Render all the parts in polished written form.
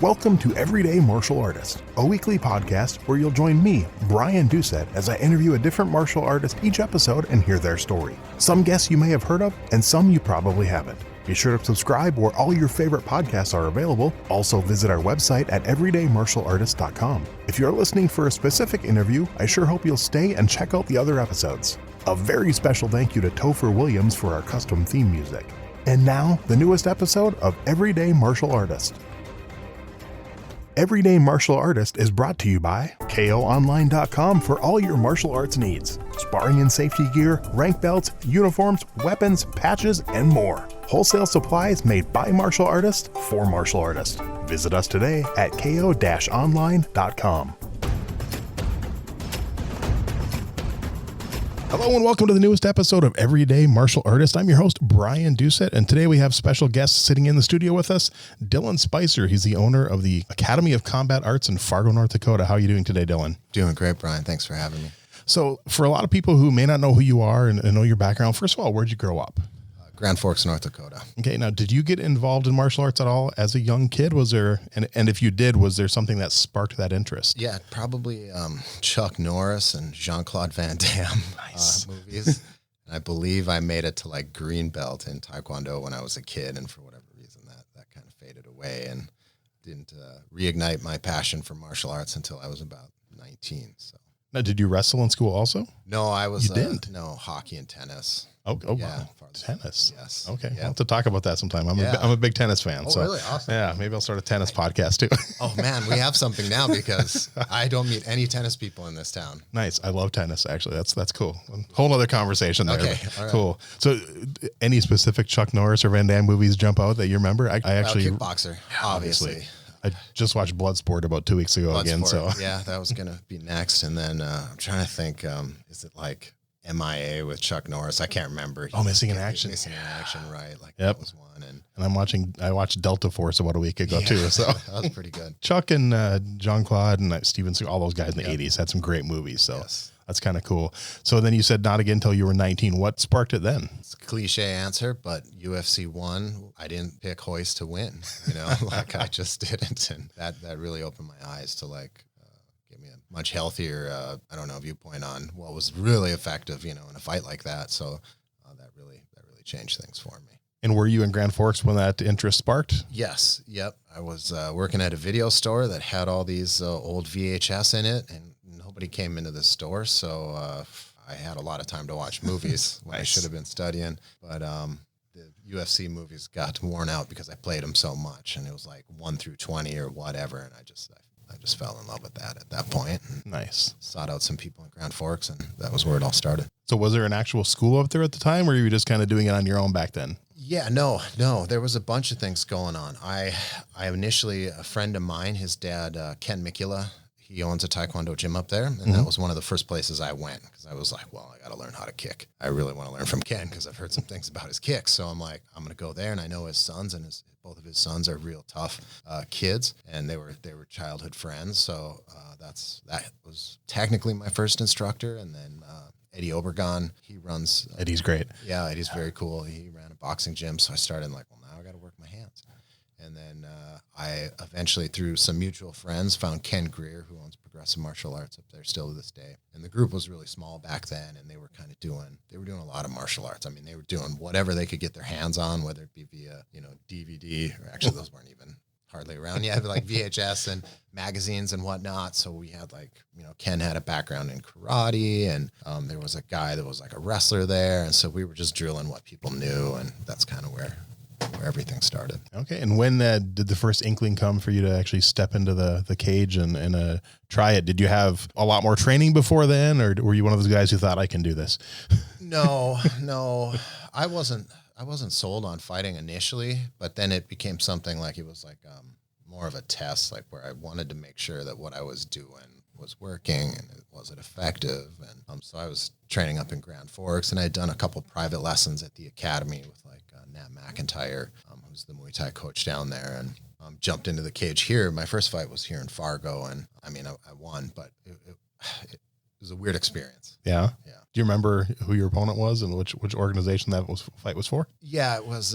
Welcome to Everyday Martial Artist, a weekly podcast where you'll join me, Brian Doucette, as I interview a different martial artist each episode and hear their story. Some guests you may have heard of, and some you probably haven't. Be sure to subscribe where all your favorite podcasts are available. Also visit our website at everydaymartialartist.com. If you're listening for a specific interview, I sure hope you'll stay and check out the other episodes. A very special thank you to Topher Williams for our custom theme music. And now, the newest episode of Everyday Martial Artist. Everyday Martial Artist is brought to you by KOOnline.com for all your martial arts needs. Sparring and safety gear, rank belts, uniforms, weapons, patches, and more. Wholesale supplies made by martial artists for martial artists. Visit us today at KO-online.com. Hello and welcome to the newest episode of Everyday Martial Artist. I'm your host, Brian Doucette, and today we have special guests sitting in the studio with us, Dylan Spicer. He's the owner of the Academy of Combat Arts in Fargo, North Dakota. How are you doing today, Dylan? Doing great, Brian. Thanks for having me. So for a lot of people who may not know who you are and know your background, first of all, where'd you grow up? Grand Forks, North Dakota. Okay, now did you get involved in martial arts at all as a young kid? Was there, and if you did, was there something that sparked that interest? Yeah, probably Chuck Norris and Jean-Claude Van Damme movies. And I believe I made it to like green belt in Taekwondo when I was a kid, and for whatever reason that kind of faded away and didn't reignite my passion for martial arts until I was about 19. So. Now, did you wrestle in school also? No, I was. You didn't? No, hockey and tennis. Oh yeah, wow. Tennis. Yes. Okay. Yeah. We'll have to talk about that sometime. I'm a big tennis fan. Oh, so really? Awesome. Yeah, maybe I'll start a tennis podcast too. Oh man, we have something now because I don't meet any tennis people in this town. Nice. I love tennis. Actually, that's cool. Whole other conversation there. Okay. All right. Cool. So, any specific Chuck Norris or Van Damme movies jump out that you remember? I actually kickboxer, obviously. I just watched Bloodsport about 2 weeks ago again. So yeah, that was gonna be next. And then I'm trying to think, is it like MIA with Chuck Norris? I can't remember. Oh, Missing in Action. Missing in Action, right? Like yep. That was one. And I watched Delta Force about a week ago too. So that was pretty good. Chuck and Jean-Claude and Steven Seagal, all those guys in the 80s had some great movies. So that's kind of cool. So then you said not again until you were 19. What sparked it then? It's a cliche answer, but UFC 1, I didn't pick Hoist to win. You know, like I just didn't. And that really opened my eyes to like, give me a much healthier, viewpoint on what was really effective, you know, in a fight like that. So that really changed things for me. And were you in Grand Forks when that interest sparked? Yes. Yep. I was working at a video store that had all these old VHS in it, and nobody came into the store. So I had a lot of time to watch movies when I should have been studying. But the UFC movies got worn out because I played them so much, and it was like 1 through 20 or whatever. And I just fell in love with that at that point. Nice. Sought out some people in Grand Forks, and that was where it all started. So was there an actual school up there at the time, or were you just kind of doing it on your own back then? Yeah, no. There was a bunch of things going on. I initially, a friend of mine, his dad, Ken Mikula, he owns a Taekwondo gym up there. And that was one of the first places I went because I was like, well, I got to learn how to kick. I really want to learn from Ken because I've heard some things about his kicks. So I'm like, I'm going to go there. And I know his sons and both of his sons are real tough kids. And they were childhood friends. So that was technically my first instructor. And then Eddie Obregon, he runs. Eddie's great. Yeah, Eddie's very cool. He ran a boxing gym. So I started like, well, now I got to work my hands. And then I eventually, through some mutual friends, found Ken Greer, who owns Progressive Martial Arts up there still to this day. And the group was really small back then, and they were doing a lot of martial arts. I mean, they were doing whatever they could get their hands on, whether it be via, DVD, or actually those weren't even hardly around yet, but like VHS and magazines and whatnot. So we had Ken had a background in karate, and there was a guy that was like a wrestler there. And so we were just drilling what people knew, and that's kind of where everything started. Okay. And when did the first inkling come for you to actually step into the cage and try it? Did you have a lot more training before then, or were you one of those guys who thought I can do this? No, I wasn't sold on fighting initially, but then it became something like it was like more of a test, like where I wanted to make sure that what I was doing was working and was it effective. And so I was training up in Grand Forks, and I had done a couple private lessons at the academy with like Nat McIntyre, who's the Muay Thai coach down there, and jumped into the cage here. My first fight was here in Fargo, and I mean, I won, but was a weird experience. Yeah. Yeah. Do you remember who your opponent was and which organization fight was for? Yeah, it was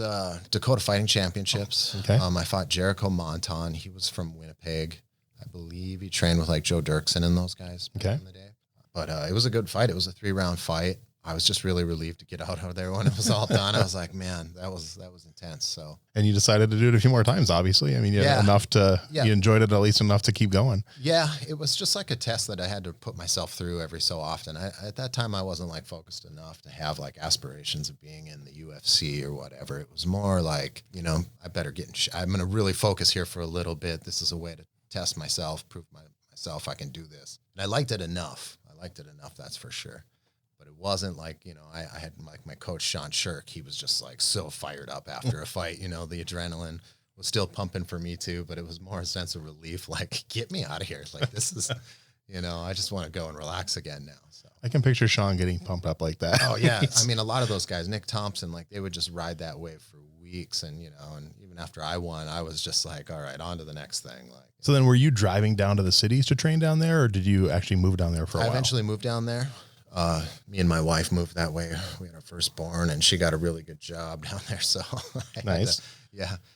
Dakota Fighting Championships. Okay. I fought Jericho Monton. He was from Winnipeg. I believe he trained with like Joe Dirksen and those guys back in the day. But it was a good fight. It was a 3-round fight. I was just really relieved to get out of there when it was all done. I was like, man, that was intense. So, and you decided to do it a few more times, obviously. I mean, you had enough to, you enjoyed it at least enough to keep going. Yeah, it was just like a test that I had to put myself through every so often. At that time, I wasn't like focused enough to have like aspirations of being in the UFC or whatever. It was more like, I better get I'm going to really focus here for a little bit. This is a way to test myself, prove myself I can do this. And I liked it enough. That's for sure. But it wasn't like, I had like my coach, Sean Shirk. He was just like so fired up after a fight, the adrenaline was still pumping for me too, but it was more a sense of relief. Like, get me out of here. Like, this is, I just want to go and relax again now. So I can picture Sean getting pumped up like that. Oh yeah. I mean, a lot of those guys, Nick Thompson, like they would just ride that wave for weeks. And, and even after I won, I was just like, all right, on to the next thing. Like, so then were you driving down to the cities to train down there, or did you actually move down there for a while? I eventually moved down there. Me and my wife moved that way. We had our firstborn and she got a really good job down there. So nice.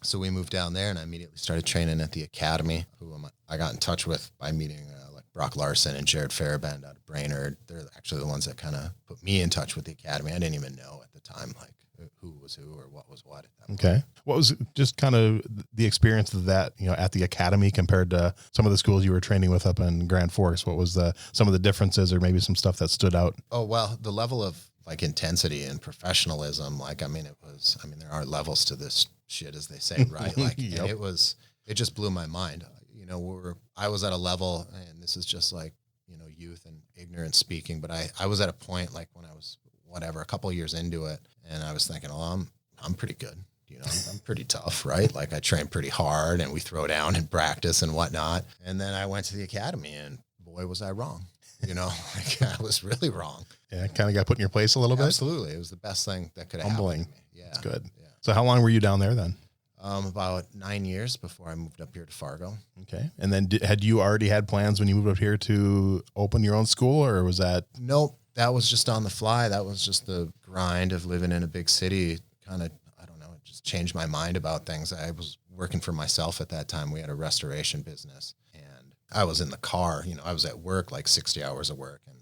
So we moved down there and I immediately started training at the academy, who I got in touch with by meeting like Brock Larson and Jared Farabend out of Brainerd. They're actually the ones that kind of put me in touch with the academy. I didn't even know at the time, like who was who or what was what at that point. Okay. What was just kind of the experience of that, at the academy compared to some of the schools you were training with up in Grand Forks? What was some of the differences or maybe some stuff that stood out? Oh, well, the level of like intensity and professionalism, there are levels to this shit, as they say, right? Like, Yep. It just blew my mind. I was at a level, and this is just like, youth and ignorance speaking, but I was at a point like when I was a couple of years into it, and I was thinking, oh, I'm pretty good. I'm pretty tough, right? Like I train pretty hard and we throw down and practice and whatnot. And then I went to the academy and boy, was I wrong. Like I was really wrong. Yeah. Kind of got put in your place a little bit. Absolutely. It was the best thing that could have happened to me. Yeah. That's good. Yeah. So how long were you down there then? About 9 years before I moved up here to Fargo. Okay. And then had you already had plans when you moved up here to open your own school, or was that? Nope. That was just on the fly. That was just the grind of living in a big city. Kind of, I don't know, it just changed my mind about things. I was working for myself at that time. We had a restoration business and I was in the car, I was at work like 60 hours of work and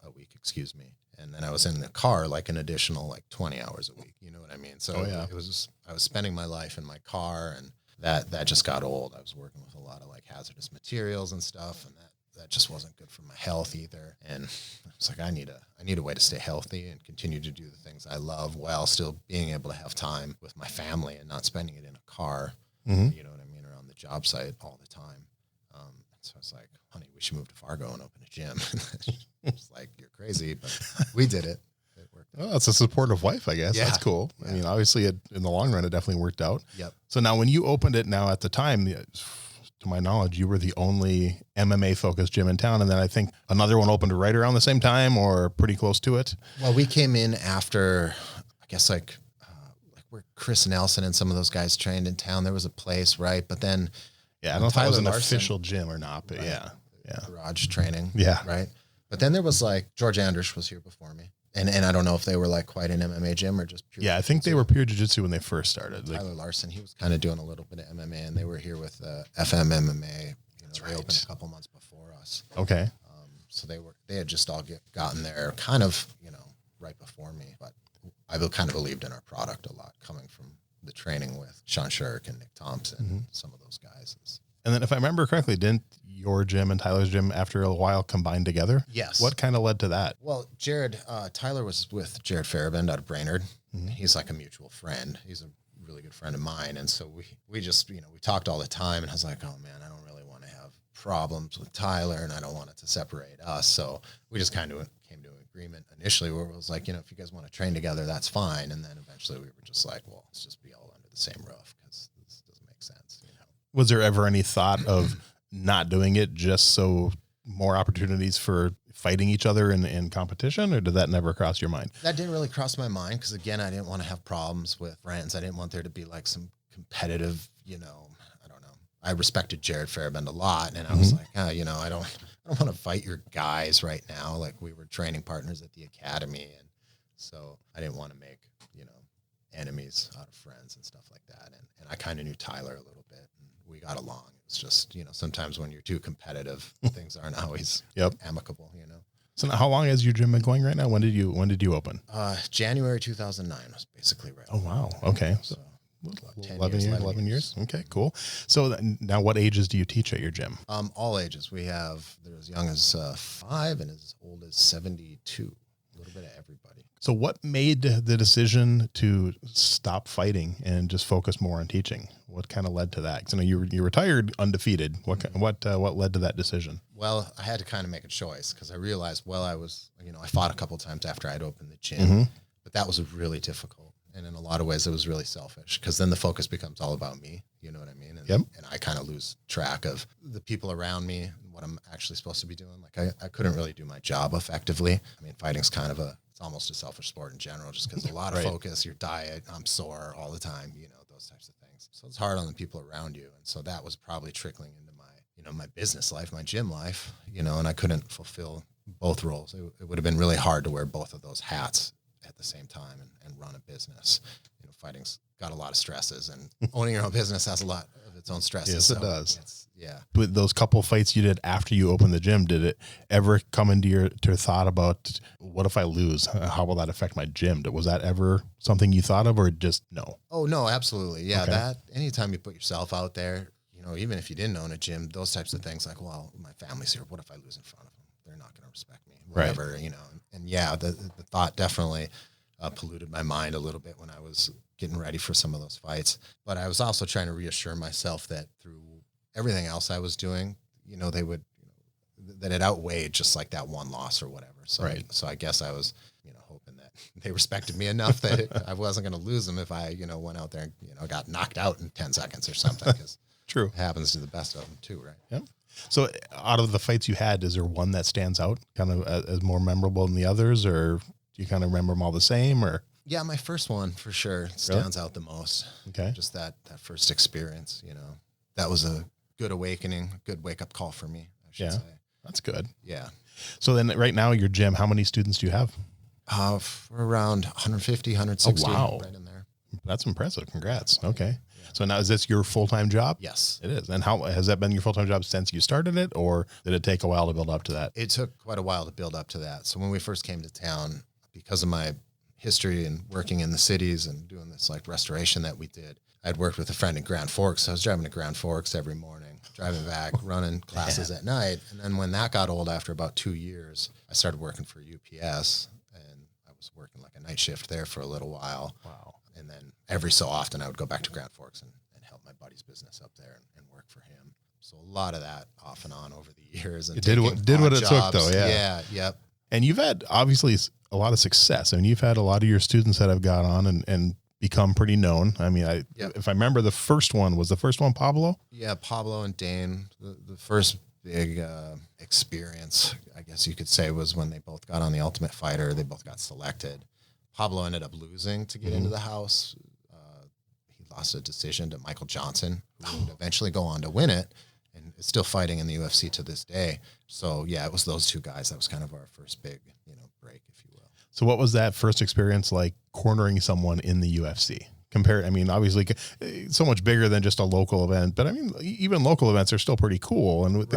a week, excuse me. And then I was in the car like an additional like 20 hours a week. You know what I mean? So I was spending my life in my car, and that just got old. I was working with a lot of like hazardous materials and stuff, and that just wasn't good for my health either. And I was like, I need a way to stay healthy and continue to do the things I love while still being able to have time with my family and not spending it in a car, you know what I mean, around the job site all the time. So I was like, honey, we should move to Fargo and open a gym. It's like, you're crazy, but we did it. It worked out. Well, that's a supportive wife, I guess. Yeah. That's cool. Yeah. I mean, obviously in the long run, it definitely worked out. Yep. So now when you opened it now at the time, to my knowledge, you were the only MMA focused gym in town. And then I think another one opened right around the same time or pretty close to it. Well, we came in after, I guess like where Chris Nelson and some of those guys trained in town. There was a place, right? But then, I don't know if that was an official gym or not, but right. Garage training. Yeah. Right. But then there was like George Anders was here before me. And I don't know if they were like quite an MMA gym or just pure. Yeah, I think they were pure jiu-jitsu when they first started. Tyler Larson, he was kind of doing a little bit of MMA, and they were here with FM MMA. That's they right. opened a couple months before us. Okay. So they had just all gotten there kind of, right before me. But I kind of believed in our product a lot, coming from the training with Sean Shirk and Nick Thompson, some of those guys. And then if I remember correctly, didn't your gym and Tyler's gym after a while combine together? Yes. What kind of led to that? Well, Tyler was with Jared Farabend out of Brainerd. He's like a mutual friend. He's a really good friend of mine. And so we just, we talked all the time, and I was like, oh man, I don't really want to have problems with Tyler and I don't want it to separate us. So we just kind of came to an agreement initially where it was like, if you guys want to train together, that's fine. And then eventually we were just like, well, let's just be all under the same roof because this doesn't make sense. Was there ever any thought of not doing it just so more opportunities for fighting each other in competition, or did that never cross your mind? That didn't really cross my mind because, again, I didn't want to have problems with friends. I didn't want there to be like some competitive, I don't know. I respected Jared Farabend a lot, and I was like, I I don't want to fight your guys right now. Like we were training partners at the academy. And so I didn't want to make, enemies out of friends and stuff like that. And I kind of knew Tyler a little bit and we got along. It was just, sometimes when you're too competitive, things aren't always amicable, So now how long has your gym been going right now? When did you open? January 2009 was basically right. Oh, wow. Okay. So 11 years. Okay, cool. So now what ages do you teach at your gym? All ages. We have, they're as young as 5 and as old as 72. A little bit of everybody. So what made the decision to stop fighting and just focus more on teaching? What kind of led to that? Because you retired undefeated. What led to that decision? Well, I had to kind of make a choice because I realized, I fought a couple of times after I'd opened the gym, but that was really difficult. And in a lot of ways, it was really selfish because then the focus becomes all about me. You know what I mean? And I kind of lose track of the people around me and what I'm actually supposed to be doing. Like I couldn't really do my job effectively. I mean, fighting's kind of it's almost a selfish sport in general, just because a lot of focus, your diet, I'm sore all the time, those types of things. So it's hard on the people around you. And so that was probably trickling into my, my business life, my gym life, and I couldn't fulfill both roles. It would have been really hard to wear both of those hats at the same time and run a business. Fighting's got a lot of stresses, and owning your own business has a lot of its own stresses. Yes, it does. Yeah. With those couple fights you did after you opened the gym, did it ever come into your thought about what if I lose? How will that affect my gym? Was that ever something you thought of, or just no? Oh no, absolutely. Yeah. Okay. That anytime you put yourself out there, even if you didn't own a gym, those types of things like, well, my family's here. What if I lose in front of them? They're not going to respect me, whatever, and yeah, the thought definitely polluted my mind a little bit when I was getting ready for some of those fights. But I was also trying to reassure myself that through everything else I was doing, they would, that it outweighed just like that one loss or whatever. So, so I guess I was, hoping that they respected me enough that I wasn't going to lose them if I, went out there and, got knocked out in 10 seconds or something. Cause True. It happens to the best of them too. Right. Yep. So out of the fights you had, is there one that stands out kind of as more memorable than the others, or do you kind of remember them all the same, or? Yeah, my first one for sure stands out the most. Okay. Just that first experience, that was a good awakening, good wake up call for me, I should say. That's good. Yeah. So then right now your gym, how many students do you have? For around 150, 160. Oh, wow. Right in there. That's impressive. Congrats. Okay. Yeah. So now is this your full-time job? Yes. It is. And how has that been your full-time job since you started it, or did it take a while to build up to that? It took quite a while to build up to that. So when we first came to town, because of my history and working in the cities and doing this like restoration that we did, I'd worked with a friend in Grand Forks. So I was driving to Grand Forks every morning, driving back, running classes at night. And then when that got old, after about 2 years, I started working for UPS, and I was working like a night shift there for a little while. Wow. And then every so often I would go back to Grand Forks and help my buddy's business up there and work for him. So a lot of that off and on over the years. And it did what it took though. Yeah. Yeah. Yep. And you've had obviously a lot of success. I mean, you've had a lot of your students that have got on and become pretty known. I mean, if I remember, the first one Pablo? Yeah, Pablo and Dane. The first big experience, I guess you could say, was when they both got on The Ultimate Fighter. They both got selected. Pablo ended up losing to get into the house. He lost a decision to Michael Johnson, who would eventually go on to win it, and is still fighting in the UFC to this day. So yeah, it was those two guys. That was kind of our first big, break, if you will. So what was that first experience like, cornering someone in the UFC? Obviously so much bigger than just a local event, but I mean, even local events are still pretty cool. And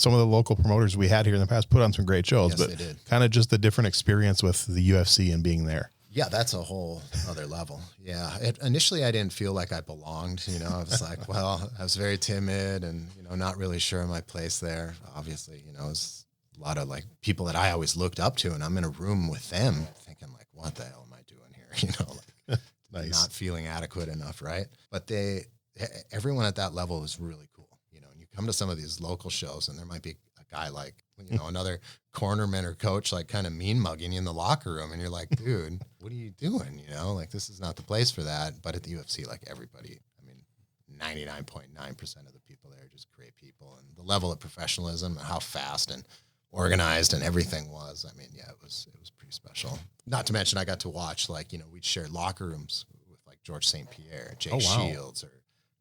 some of the local promoters we had here in the past put on some great shows, but kind of just the different experience with the UFC and being there. Yeah, that's a whole other level. Yeah. Initially, I didn't feel like I belonged. I was like, well, I was very timid and, not really sure of my place there. Obviously, it's a lot of like people that I always looked up to, and I'm in a room with them thinking like, what the hell am I doing here? Nice. Not feeling adequate enough. Right. But everyone at that level is really cool. And you come to some of these local shows and there might be a guy like, another cornerman or coach, like kind of mean mugging you in the locker room. And you're like, dude, what are you doing? Like this is not the place for that. But at the UFC, like everybody, 99.9% of the people there are just great people, and the level of professionalism and how fast and organized and everything was. It was pretty special. Not to mention I got to watch, we'd share locker rooms with like George St. Pierre, Jake Shields, or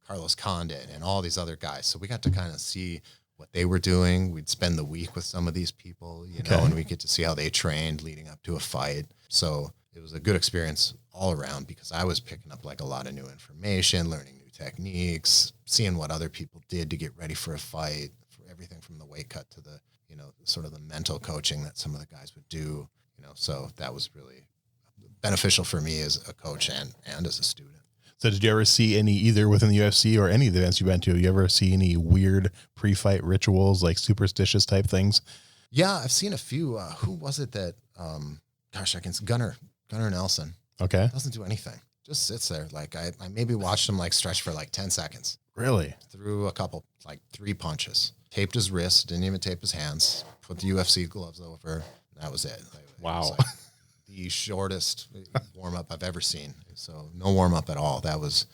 Carlos Condit, and all these other guys. So we got to kind of see what they were doing. We'd spend the week with some of these people, you know, and we get to see how they trained leading up to a fight. So it was a good experience all around because I was picking up like a lot of new information, learning new techniques, seeing what other people did to get ready for a fight, for everything from the weight cut to the, you know, sort of the mental coaching that some of the guys would do, you know, so that was really beneficial for me as a coach and as a student. So did you ever see any, either within the UFC or any of the events you've been to, you ever see any weird pre-fight rituals, like superstitious type things? Yeah, I've seen a few. Who was it that, Gunnar Nelson. Okay. Doesn't do anything. Just sits there. Like I maybe watched him like stretch for like 10 seconds. Really? Threw a couple, like 3 punches, taped his wrist, didn't even tape his hands, put the UFC gloves over. And that was it. Wow. It was like the shortest warm up I've ever seen. So no warm up at all. That was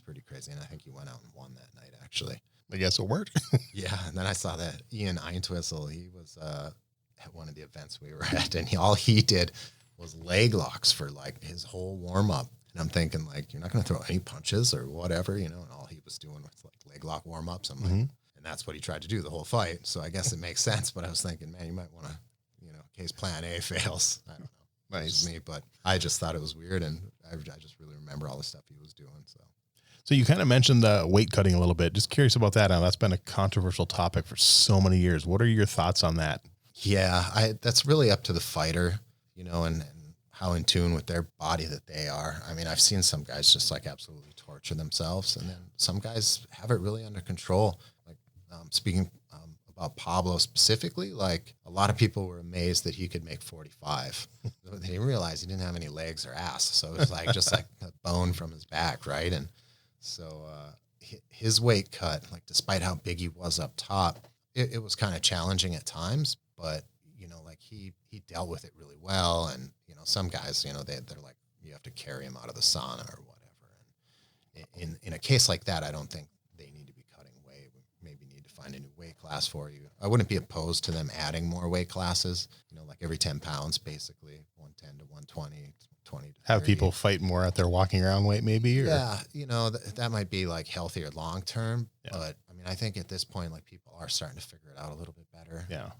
pretty crazy. And I think he went out and won that night, actually. I guess it worked. Yeah. And then I saw that Ian Eintwistle, he was at one of the events we were at, and all he did was leg locks for like his whole warm up. And I'm thinking like, you're not going to throw any punches or whatever, you know, and all he was doing was like leg lock warm ups. I'm like, and that's what he tried to do the whole fight. So I guess it makes sense. But I was thinking, man, you might want to, you know, in case plan A fails. I don't know. Nice. Me, but I just thought it was weird. And I just really remember all the stuff he was doing. So you kind of mentioned weight cutting a little bit. Just curious about that. Now, that's been a controversial topic for so many years. What are your thoughts on that? Yeah, that's really up to the fighter, you know, and how in tune with their body that they are. I mean, I've seen some guys just like absolutely torture themselves, and then some guys have it really under control. Like speaking about Pablo specifically, like a lot of people were amazed that he could make 45. They didn't realize he didn't have any legs or ass, so it was like just like a bone from his back, right? And so his weight cut, like despite how big he was up top, it was kind of challenging at times, but you know, like he dealt with it really well. And you know, some guys, you know, they're like, you have to carry him out of the sauna or whatever. And in a case like that, I don't think they need to be cutting weight. We maybe need to find a new weight class for you. I wouldn't be opposed to them adding more weight classes, you know, like every 10 pounds, basically 110 to 120, 20 to 30. Have people fight more at their walking around weight maybe? Or? Yeah. You know, that might be like healthier long-term, but I mean, I think at this point, like people are starting to figure it out a little bit better. Yeah.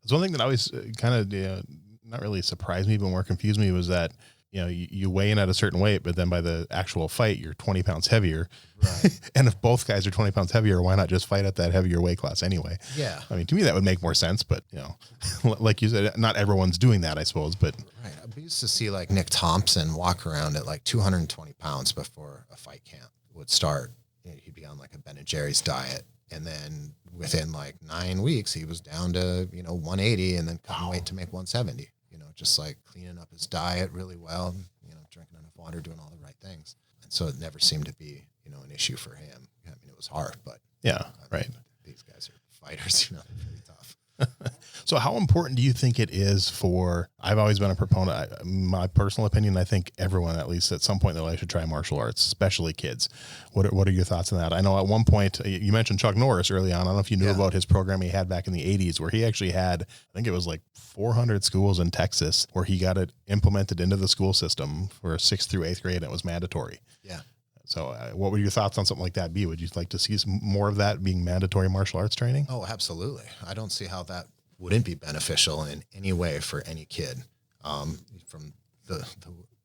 It's one thing that always kind of not really surprised me, but more confused me was that, you know, you weigh in at a certain weight, but then by the actual fight, you're 20 pounds heavier. Right. And if both guys are 20 pounds heavier, why not just fight at that heavier weight class anyway? Yeah. I mean, to me, that would make more sense, but you know, like you said, not everyone's doing that, I suppose, but. Right. I used to see like Nick Thompson walk around at like 220 pounds before a fight camp would start. You know, he'd be on like a Ben & Jerry's diet. And then within like 9 weeks, he was down to, you know, 180 and then cutting weight to make 170, you know, just like cleaning up his diet really well, you know, drinking enough water, doing all the right things. And so it never seemed to be, you know, an issue for him. I mean, it was hard, but yeah, right. These guys are fighters, you know, they're pretty tough. So how important do you think it is for, I've always been a proponent, my personal opinion, I think everyone at least at some point in their life should try martial arts, especially kids. What are your thoughts on that? I know at one point you mentioned Chuck Norris early on. I don't know if you knew about his program he had back in the 80s where he actually had, I think it was like 400 schools in Texas where he got it implemented into the school system for 6th through 8th grade and it was mandatory. Yeah. So what would your thoughts on something like that be? Would you like to see more of that being mandatory martial arts training? Oh, absolutely. I don't see how that wouldn't be beneficial in any way for any kid, from the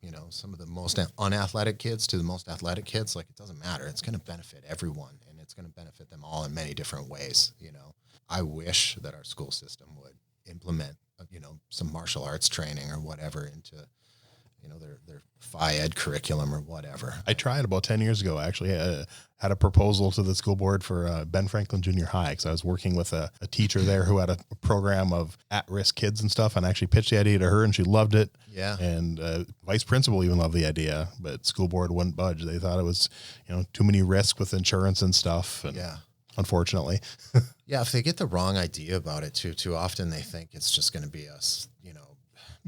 you know, some of the most unathletic kids to the most athletic kids. Like, it doesn't matter. It's going to benefit everyone, and it's going to benefit them all in many different ways. You know, I wish that our school system would implement, you know, some martial arts training or whatever into, you know, their phy ed curriculum or whatever. I tried about 10 years ago, actually. Had a proposal to the school board for Ben Franklin Junior High because I was working with a teacher there who had a program of at-risk kids and stuff, and I actually pitched the idea to her, and she loved it. Yeah. And vice principal even loved the idea, but school board wouldn't budge. They thought it was, you know, too many risks with insurance and stuff. And yeah. Unfortunately. Yeah, if they get the wrong idea about it too often, they think it's just going to be us, you know,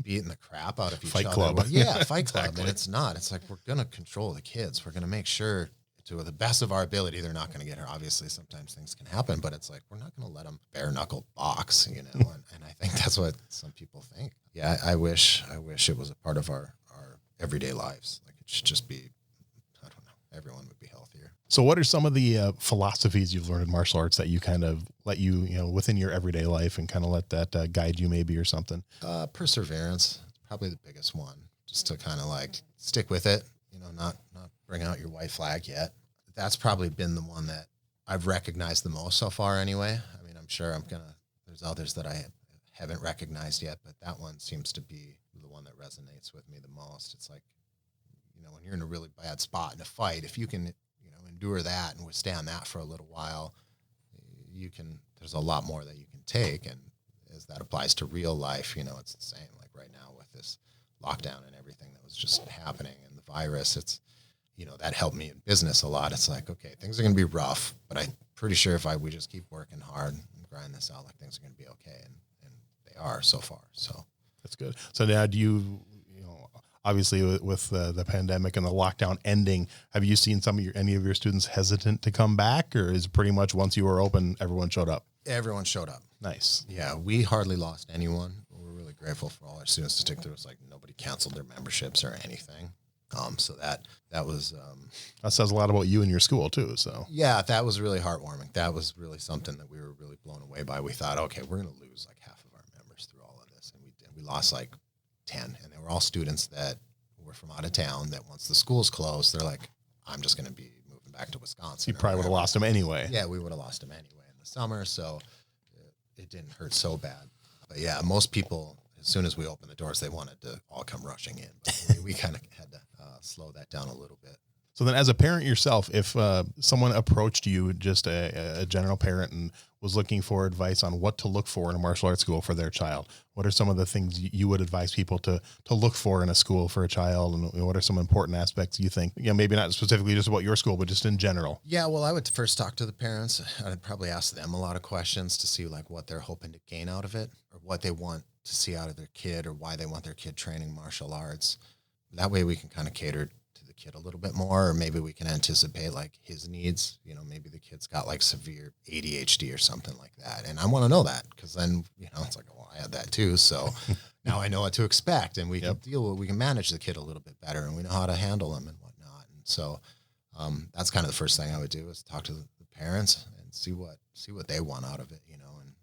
beating the crap out of each other. Fight club. Yeah, fight club. And it's not. It's like, we're going to control the kids. We're going to make sure to the best of our ability, they're not going to get hurt. Obviously, sometimes things can happen, but it's like, we're not going to let them bare knuckle box, you know? And I think that's what some people think. Yeah, I wish it was a part of our everyday lives. Like, it should just be, I don't know. everyone would be healthier. So what are some of the philosophies you've learned in martial arts that you kind of let you, within your everyday life and kind of let that guide you maybe or something? Perseverance, probably the biggest one, just to kind of like stick with it, not bring out your white flag yet. That's probably been the one that I've recognized the most so far anyway. I mean, I'm sure there's others that I haven't recognized yet, but that one seems to be the one that resonates with me the most. It's like, when you're in a really bad spot in a fight, if you can, endure that and withstand that for a little while, there's a lot more that you can take. And as that applies to real life, it's the same. Like right now with this lockdown and everything that was just happening and the virus, it's, that helped me in business a lot. It's like, okay, things are going to be rough, but I'm pretty sure if we just keep working hard and grind this out, like things are going to be okay. And they are so far. So that's good. So now do you obviously with the pandemic and the lockdown ending, have you seen any of your students hesitant to come back, or is it pretty much once you were open, everyone showed up? Everyone showed up. Nice. Yeah. We hardly lost anyone. We're really grateful for all our students to stick through. It's like nobody canceled their memberships or anything. So that was, that says a lot about you and your school too. So yeah, that was really heartwarming. That was really something that we were really blown away by. We thought, okay, we're going to lose like half of our members through all of this. And we did. We lost like 10, and they were all students that were from out of town that once the schools closed, they're like, I'm just going to be moving back to Wisconsin. You probably would have lost them anyway. Yeah, we would have lost them anyway in the summer. So it didn't hurt so bad. But yeah, most people, as soon as we opened the doors, they wanted to all come rushing in. But we kind of had to slow that down a little bit. So then as a parent yourself, if someone approached you, just a general parent, and was looking for advice on what to look for in a martial arts school for their child, what are some of the things you would advise people to look for in a school for a child? And what are some important aspects you think, maybe not specifically just about your school, but just in general? Yeah, well, I would first talk to the parents. I'd probably ask them a lot of questions to see like what they're hoping to gain out of it, or what they want to see out of their kid, or why they want their kid training martial arts. That way we can kind of cater to the kid a little bit more, or maybe we can anticipate like his needs. Maybe the kid's got like severe ADHD or something like that. And I want to know that, because then, it's like, well, I had that too. So now I know what to expect, and we can we can manage the kid a little bit better, and we know how to handle him and whatnot. And so that's kind of the first thing I would do, is talk to the parents and see what they want out of it, and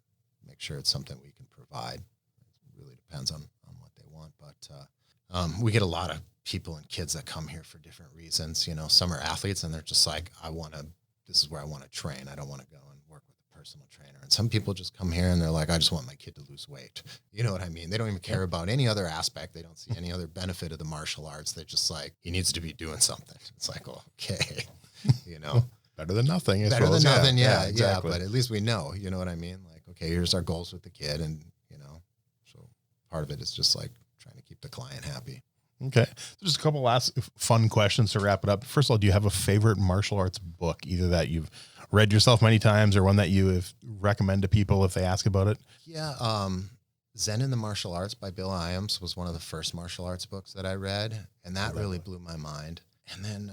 make sure it's something we can provide. It really depends on what they want. But we get a lot of people and kids that come here for different reasons. Some are athletes and they're just like, this is where I want to train. I don't want to go and work with a personal trainer. And some people just come here and they're like, I just want my kid to lose weight. You know what I mean? They don't even care about any other aspect. They don't see any other benefit of the martial arts. They're just like, he needs to be doing something. It's like, well, okay, better than nothing. Better than nothing. Yeah, exactly. But at least we know, you know what I mean? Like, okay, here's our goals with the kid. And, so part of it is just like trying to keep the client happy. Okay. So just a couple last fun questions to wrap it up. First of all, do you have a favorite martial arts book, either that you've read yourself many times or one that you recommend to people if they ask about it? Yeah. Zen in the Martial Arts by Bill Iams was one of the first martial arts books that I read, and that really blew my mind. And then,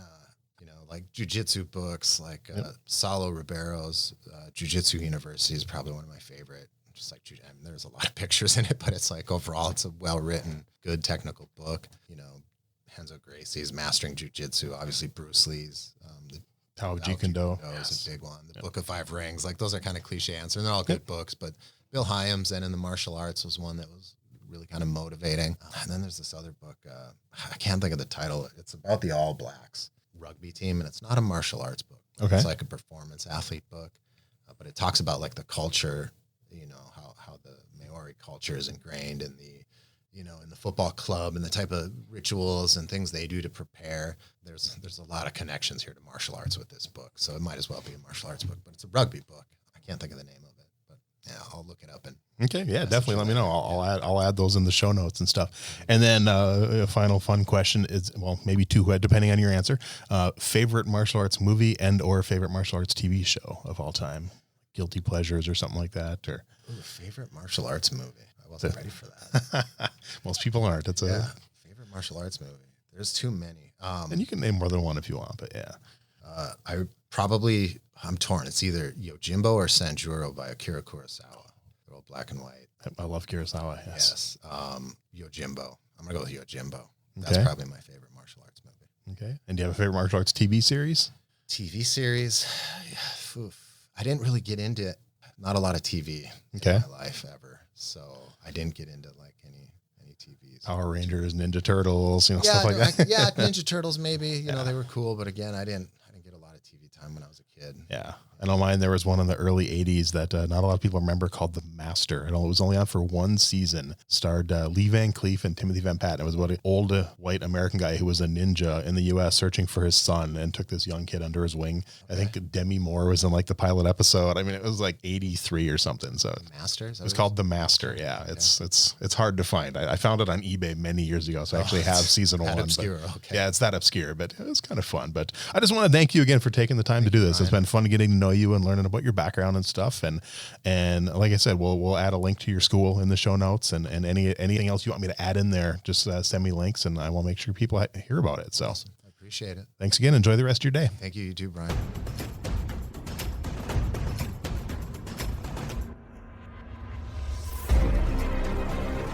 like jiu-jitsu books, like Saulo Ribeiro's Jiu-Jitsu University is probably one of my favorite. Just like, there's a lot of pictures in it, but it's like overall, it's a well-written, good technical book. Renzo Gracie's Mastering Jiu-Jitsu, obviously Bruce Lee's the Tao of Jeet Kune Do is a big one. The Book of Five Rings, like those are kind of cliche answers. They're all good books, but Bill Hyams and in the martial arts was one that was really kind of motivating. And then there's this other book, I can't think of the title. It's about the All Blacks rugby team, and it's not a martial arts book. Okay. It's like a performance athlete book, but it talks about like the culture, how the Maori culture is ingrained in the, in the football club, and the type of rituals and things they do to prepare. There's a lot of connections here to martial arts with this book. So it might as well be a martial arts book, but it's a rugby book. I can't think of the name of it, but yeah, I'll look it up. And okay. Yeah, definitely. Let me know. I'll add those in the show notes and stuff. And then a final fun question is, well, maybe two, depending on your answer, favorite martial arts movie and or favorite martial arts TV show of all time, guilty pleasures or something like that, or favorite martial arts movie. I wasn't ready for that. Most people aren't. That's favorite martial arts movie. There's too many. And you can name more than one if you want, but yeah. I'm torn. It's either Yojimbo or Sanjuro by Akira Kurosawa. They're all black and white. I love Kurosawa. Yes. Yojimbo. I'm going to go with Yojimbo. That's probably my favorite martial arts movie. Okay. And do you have a favorite martial arts TV series? TV series? I didn't really get into not a lot of TV in my life ever. So I didn't get into like any TVs. Power Rangers, Ninja Turtles, stuff like that. Ninja Turtles maybe. You know, they were cool, but again, I didn't get a lot of TV time when I was a kid. Yeah. And on mine, there was one in the early 80s that not a lot of people remember called The Master. And it was only on for one season. Starred Lee Van Cleef and Timothy Van Patten. It was about an old white American guy who was a ninja in the U.S. searching for his son and took this young kid under his wing. Okay. I think Demi Moore was in like the pilot episode. I mean, it was like 83 or something. So The Master? It was called The Master. Yeah. Okay. It's hard to find. I found it on eBay many years ago. So I actually have season one. Obscure. Okay. Yeah, it's that obscure, but it was kind of fun. But I just want to thank you again for taking the time to do this. It's been fun getting to know you and learning about your background and stuff. And like I said, we'll add a link to your school in the show notes, and anything else you want me to add in there, just send me links and I will make sure people hear about it. So awesome. I appreciate it. Thanks again. Enjoy the rest of your day. Thank you. You too, Brian.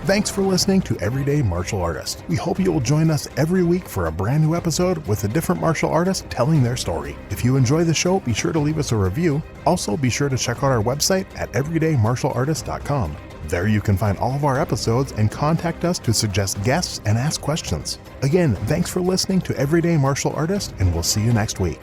Thanks for listening to Everyday Martial Artist. We hope you will join us every week for a brand new episode with a different martial artist telling their story. If you enjoy the show, be sure to leave us a review. Also, be sure to check out our website at everydaymartialartist.com. There you can find all of our episodes and contact us to suggest guests and ask questions. Again, thanks for listening to Everyday Martial Artist, and we'll see you next week.